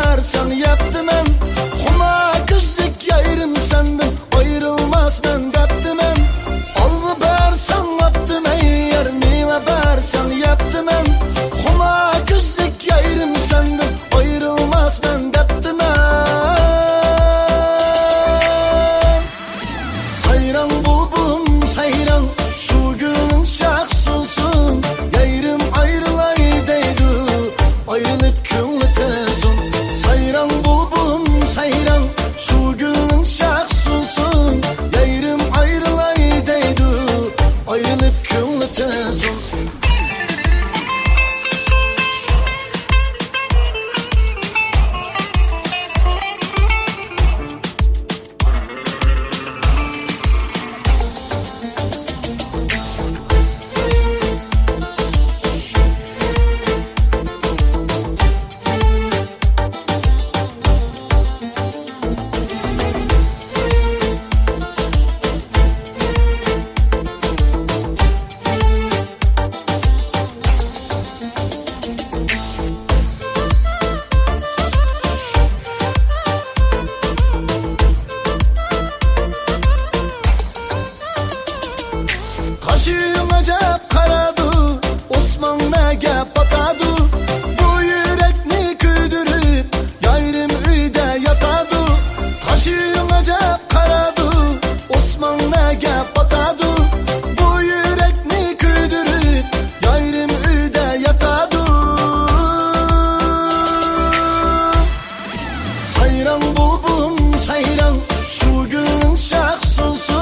bersen yaptı men. Huma küzlük yayrım senden, ayrılmaz ben depti men. Alma bersen yaptı men, yer nime bersen yaptı men. Huma küzlük yayrım senden, ayrılmaz ben depti men. Sayran bulbulum sayran, şu gülün şahsusun. Yayrım ayrılay deydu, ayrılıp künlü tezun. Sayran bulbulum sayran, şu gülün şahsusun. Yayrım ayrılay deydu, ayrılıp künlü tezun. Kaşığım acep karadı, Osman nege batadı. Bu yürekni küydürüp, yayrım üyde yatadı. Kaşığım acep karadı, Osman nege batadı. Bu yürekni küydürüp, yayrım üyde yatadı. Sayran bulbulum sayran, şu gülün şahsusun.